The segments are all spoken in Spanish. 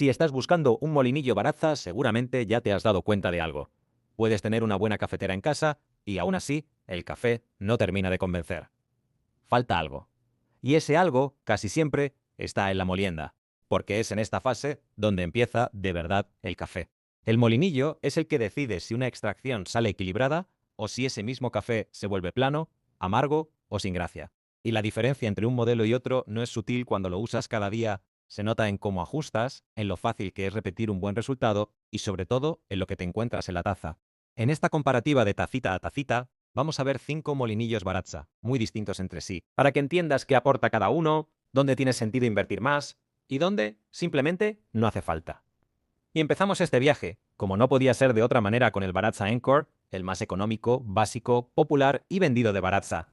Si estás buscando un molinillo Baratza, seguramente ya te has dado cuenta de algo. Puedes tener una buena cafetera en casa y aún así, el café no termina de convencer. Falta algo. Y ese algo, casi siempre, está en la molienda, porque es en esta fase donde empieza, de verdad, el café. El molinillo es el que decide si una extracción sale equilibrada o si ese mismo café se vuelve plano, amargo o sin gracia. Y la diferencia entre un modelo y otro no es sutil cuando lo usas cada día, se nota en cómo ajustas, en lo fácil que es repetir un buen resultado y sobre todo en lo que te encuentras en la taza. En esta comparativa de tacita a tacita, vamos a ver 5 molinillos Baratza, muy distintos entre sí, para que entiendas qué aporta cada uno, dónde tiene sentido invertir más y dónde, simplemente, no hace falta. Y empezamos este viaje, como no podía ser de otra manera, con el Baratza Encore, el más económico, básico, popular y vendido de Baratza.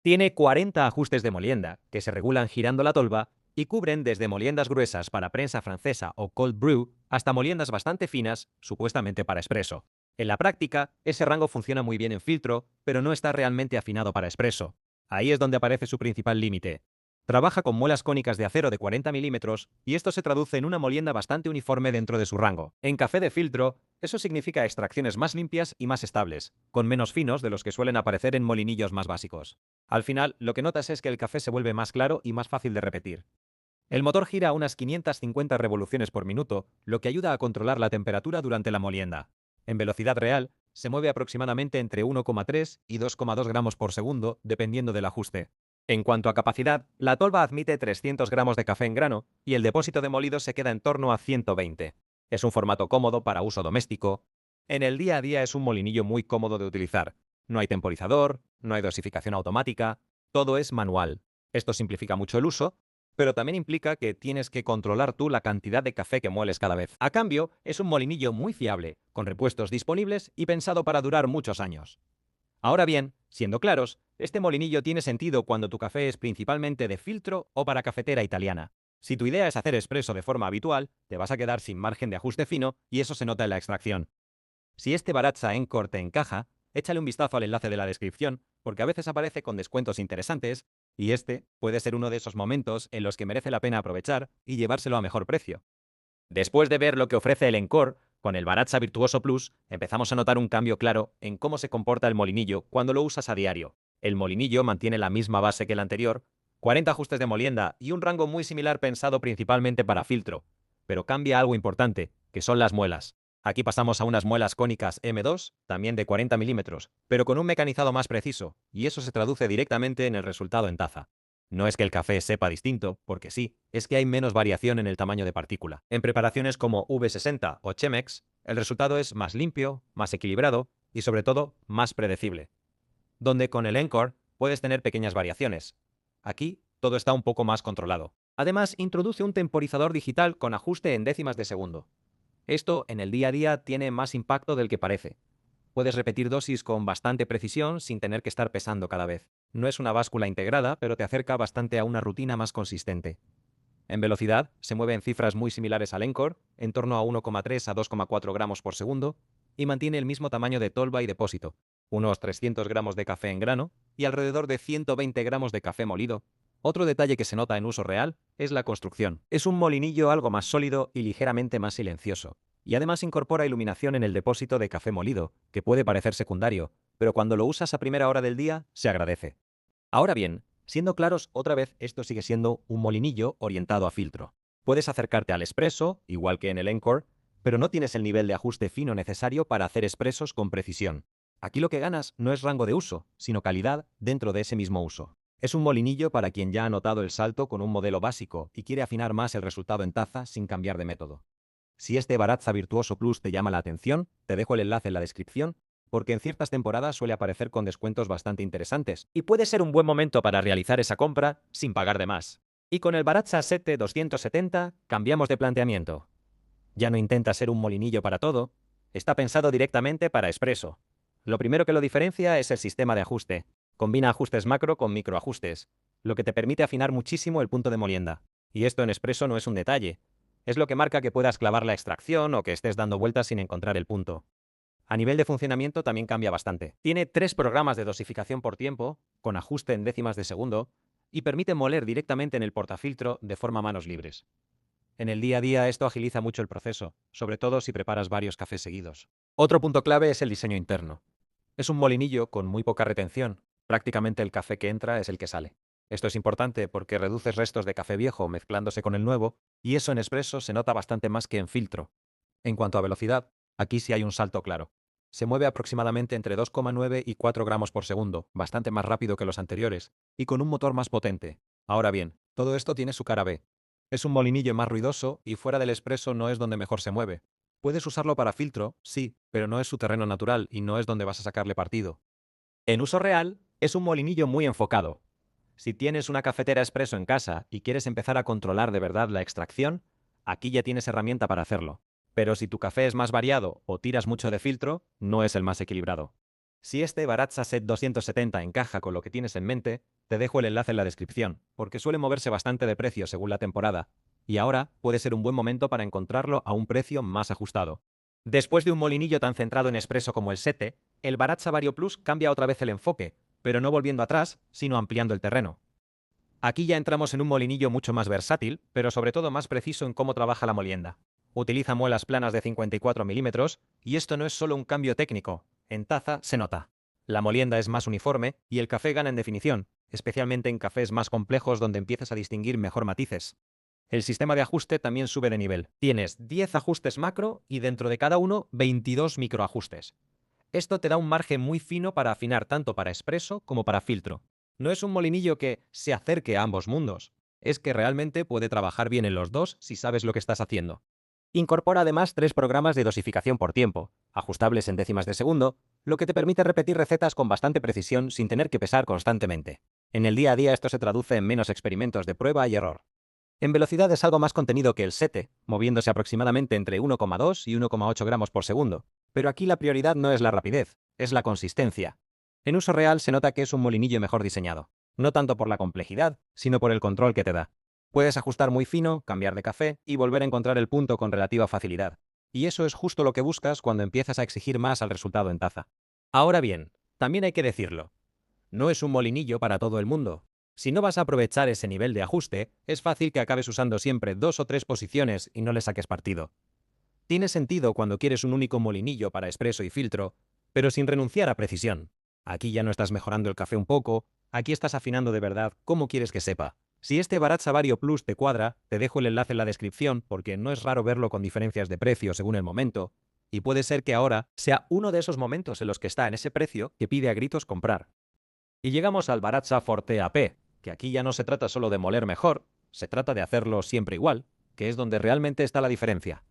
Tiene 40 ajustes de molienda, que se regulan girando la tolva y cubren desde moliendas gruesas para prensa francesa o cold brew hasta moliendas bastante finas, supuestamente para espresso. En la práctica, ese rango funciona muy bien en filtro, pero no está realmente afinado para espresso. Ahí es donde aparece su principal límite. Trabaja con muelas cónicas de acero de 40 milímetros y esto se traduce en una molienda bastante uniforme dentro de su rango. En café de filtro, eso significa extracciones más limpias y más estables, con menos finos de los que suelen aparecer en molinillos más básicos. Al final, lo que notas es que el café se vuelve más claro y más fácil de repetir. El motor gira a unas 550 revoluciones por minuto, lo que ayuda a controlar la temperatura durante la molienda. En velocidad real, se mueve aproximadamente entre 1,3 y 2,2 gramos por segundo, dependiendo del ajuste. En cuanto a capacidad, la tolva admite 300 gramos de café en grano y el depósito de molido se queda en torno a 120. Es un formato cómodo para uso doméstico. En el día a día es un molinillo muy cómodo de utilizar. No hay temporizador, no hay dosificación automática, todo es manual. Esto simplifica mucho el uso, pero también implica que tienes que controlar tú la cantidad de café que mueles cada vez. A cambio, es un molinillo muy fiable, con repuestos disponibles y pensado para durar muchos años. Ahora bien, siendo claros, este molinillo tiene sentido cuando tu café es principalmente de filtro o para cafetera italiana. Si tu idea es hacer expreso de forma habitual, te vas a quedar sin margen de ajuste fino y eso se nota en la extracción. Si este Baratza Encore te encaja, échale un vistazo al enlace de la descripción, porque a veces aparece con descuentos interesantes, y este puede ser uno de esos momentos en los que merece la pena aprovechar y llevárselo a mejor precio. Después de ver lo que ofrece el Encore, con el Baratza Virtuoso Plus, empezamos a notar un cambio claro en cómo se comporta el molinillo cuando lo usas a diario. El molinillo mantiene la misma base que el anterior, 40 ajustes de molienda y un rango muy similar pensado principalmente para filtro, pero cambia algo importante, que son las muelas. Aquí pasamos a unas muelas cónicas M2, también de 40 milímetros, pero con un mecanizado más preciso, y eso se traduce directamente en el resultado en taza. No es que el café sepa distinto, porque sí, es que hay menos variación en el tamaño de partícula. En preparaciones como V60 o Chemex, el resultado es más limpio, más equilibrado y sobre todo más predecible. Donde con el Encore puedes tener pequeñas variaciones. Aquí todo está un poco más controlado. Además, introduce un temporizador digital con ajuste en décimas de segundo. Esto en el día a día tiene más impacto del que parece. Puedes repetir dosis con bastante precisión sin tener que estar pesando cada vez. No es una báscula integrada, pero te acerca bastante a una rutina más consistente. En velocidad, se mueve en cifras muy similares al Encore, en torno a 1,3 a 2,4 gramos por segundo, y mantiene el mismo tamaño de tolva y depósito, unos 300 gramos de café en grano y alrededor de 120 gramos de café molido. Otro detalle que se nota en uso real es la construcción. Es un molinillo algo más sólido y ligeramente más silencioso. Y además incorpora iluminación en el depósito de café molido, que puede parecer secundario, pero cuando lo usas a primera hora del día, se agradece. Ahora bien, siendo claros, otra vez esto sigue siendo un molinillo orientado a filtro. Puedes acercarte al espresso, igual que en el Encore, pero no tienes el nivel de ajuste fino necesario para hacer expresos con precisión. Aquí lo que ganas no es rango de uso, sino calidad dentro de ese mismo uso. Es un molinillo para quien ya ha notado el salto con un modelo básico y quiere afinar más el resultado en taza sin cambiar de método. Si este Baratza Virtuoso Plus te llama la atención, te dejo el enlace en la descripción, porque en ciertas temporadas suele aparecer con descuentos bastante interesantes, y puede ser un buen momento para realizar esa compra sin pagar de más. Y con el Baratza 270 cambiamos de planteamiento. Ya no intenta ser un molinillo para todo, está pensado directamente para expreso. Lo primero que lo diferencia es el sistema de ajuste. Combina ajustes macro con microajustes, lo que te permite afinar muchísimo el punto de molienda. Y esto en expreso no es un detalle. Es lo que marca que puedas clavar la extracción o que estés dando vueltas sin encontrar el punto. A nivel de funcionamiento también cambia bastante. Tiene 3 programas de dosificación por tiempo, con ajuste en décimas de segundo, y permite moler directamente en el portafiltro de forma a manos libres. En el día a día esto agiliza mucho el proceso, sobre todo si preparas varios cafés seguidos. Otro punto clave es el diseño interno. Es un molinillo con muy poca retención. Prácticamente el café que entra es el que sale. Esto es importante porque reduces restos de café viejo mezclándose con el nuevo, y eso en expreso se nota bastante más que en filtro. En cuanto a velocidad, aquí sí hay un salto claro. Se mueve aproximadamente entre 2,9 y 4 gramos por segundo, bastante más rápido que los anteriores, y con un motor más potente. Ahora bien, todo esto tiene su cara B. Es un molinillo más ruidoso y fuera del expreso no es donde mejor se mueve. Puedes usarlo para filtro, sí, pero no es su terreno natural y no es donde vas a sacarle partido. En uso real, es un molinillo muy enfocado. Si tienes una cafetera expreso en casa y quieres empezar a controlar de verdad la extracción, aquí ya tienes herramienta para hacerlo. Pero si tu café es más variado o tiras mucho de filtro, no es el más equilibrado. Si este Baratza Set 270 encaja con lo que tienes en mente, te dejo el enlace en la descripción, porque suele moverse bastante de precio según la temporada, y ahora puede ser un buen momento para encontrarlo a un precio más ajustado. Después de un molinillo tan centrado en expreso como el Sete, el Baratza Vario Plus cambia otra vez el enfoque, pero no volviendo atrás, sino ampliando el terreno. Aquí ya entramos en un molinillo mucho más versátil, pero sobre todo más preciso en cómo trabaja la molienda. Utiliza muelas planas de 54 milímetros, y esto no es solo un cambio técnico, en taza se nota. La molienda es más uniforme y el café gana en definición, especialmente en cafés más complejos donde empiezas a distinguir mejor matices. El sistema de ajuste también sube de nivel. Tienes 10 ajustes macro y dentro de cada uno 22 microajustes. Esto te da un margen muy fino para afinar tanto para expreso como para filtro. No es un molinillo que se acerque a ambos mundos, es que realmente puede trabajar bien en los dos si sabes lo que estás haciendo. Incorpora además 3 programas de dosificación por tiempo, ajustables en décimas de segundo, lo que te permite repetir recetas con bastante precisión sin tener que pesar constantemente. En el día a día esto se traduce en menos experimentos de prueba y error. En velocidad es algo más contenido que el Sete, moviéndose aproximadamente entre 1,2 y 1,8 gramos por segundo. Pero aquí la prioridad no es la rapidez, es la consistencia. En uso real se nota que es un molinillo mejor diseñado, no tanto por la complejidad, sino por el control que te da. Puedes ajustar muy fino, cambiar de café y volver a encontrar el punto con relativa facilidad. Y eso es justo lo que buscas cuando empiezas a exigir más al resultado en taza. Ahora bien, también hay que decirlo, no es un molinillo para todo el mundo. Si no vas a aprovechar ese nivel de ajuste, es fácil que acabes usando siempre 2 o 3 posiciones y no le saques partido. Tiene sentido cuando quieres un único molinillo para expreso y filtro, pero sin renunciar a precisión. Aquí ya no estás mejorando el café un poco, aquí estás afinando de verdad cómo quieres que sepa. Si este Baratza Vario Plus te cuadra, te dejo el enlace en la descripción porque no es raro verlo con diferencias de precio según el momento, y puede ser que ahora sea uno de esos momentos en los que está en ese precio que pide a gritos comprar. Y llegamos al Baratza Forte AP, que aquí ya no se trata solo de moler mejor, se trata de hacerlo siempre igual, que es donde realmente está la diferencia.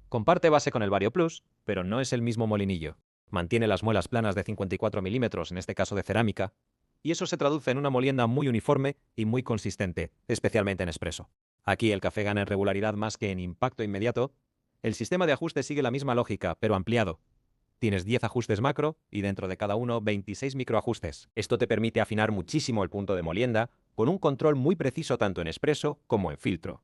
Comparte base con el Vario Plus, pero no es el mismo molinillo. Mantiene las muelas planas de 54 milímetros, en este caso de cerámica, y eso se traduce en una molienda muy uniforme y muy consistente, especialmente en expreso. Aquí el café gana en regularidad más que en impacto inmediato. El sistema de ajuste sigue la misma lógica, pero ampliado. Tienes 10 ajustes macro y dentro de cada uno 26 microajustes. Esto te permite afinar muchísimo el punto de molienda, con un control muy preciso tanto en expreso como en filtro.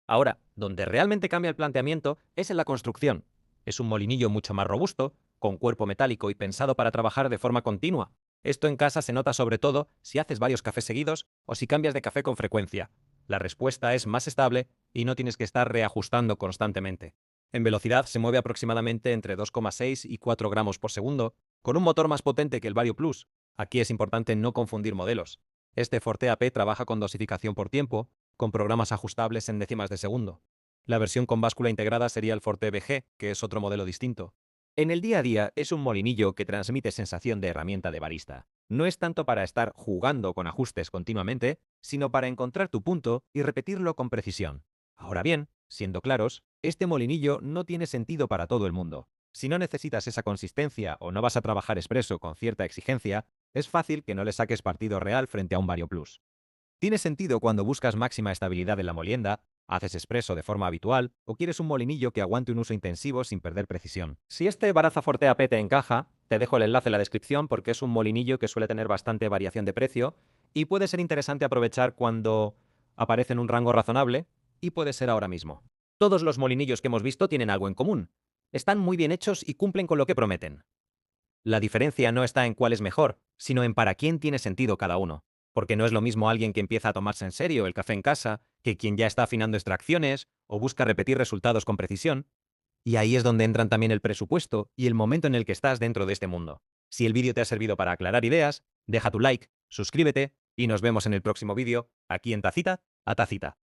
Ahora, donde realmente cambia el planteamiento es en la construcción. Es un molinillo mucho más robusto, con cuerpo metálico y pensado para trabajar de forma continua. Esto en casa se nota sobre todo si haces varios cafés seguidos o si cambias de café con frecuencia. La respuesta es más estable y no tienes que estar reajustando constantemente. En velocidad se mueve aproximadamente entre 2,6 y 4 gramos por segundo, con un motor más potente que el Vario Plus. Aquí es importante no confundir modelos. Este Forte AP trabaja con dosificación por tiempo, con programas ajustables en décimas de segundo. La versión con báscula integrada sería el Forte BG, que es otro modelo distinto. En el día a día es un molinillo que transmite sensación de herramienta de barista. No es tanto para estar jugando con ajustes continuamente, sino para encontrar tu punto y repetirlo con precisión. Ahora bien, siendo claros, este molinillo no tiene sentido para todo el mundo. Si no necesitas esa consistencia o no vas a trabajar expreso con cierta exigencia, es fácil que no le saques partido real frente a un Vario Plus. Tiene sentido cuando buscas máxima estabilidad en la molienda, haces expreso de forma habitual o quieres un molinillo que aguante un uso intensivo sin perder precisión. Si este Baratza Forte AP te encaja, te dejo el enlace en la descripción porque es un molinillo que suele tener bastante variación de precio y puede ser interesante aprovechar cuando aparece en un rango razonable y puede ser ahora mismo. Todos los molinillos que hemos visto tienen algo en común. Están muy bien hechos y cumplen con lo que prometen. La diferencia no está en cuál es mejor, sino en para quién tiene sentido cada uno. Porque no es lo mismo alguien que empieza a tomarse en serio el café en casa que quien ya está afinando extracciones o busca repetir resultados con precisión. Y ahí es donde entran también el presupuesto y el momento en el que estás dentro de este mundo. Si el vídeo te ha servido para aclarar ideas, deja tu like, suscríbete y nos vemos en el próximo vídeo aquí en Tacita a Tacita.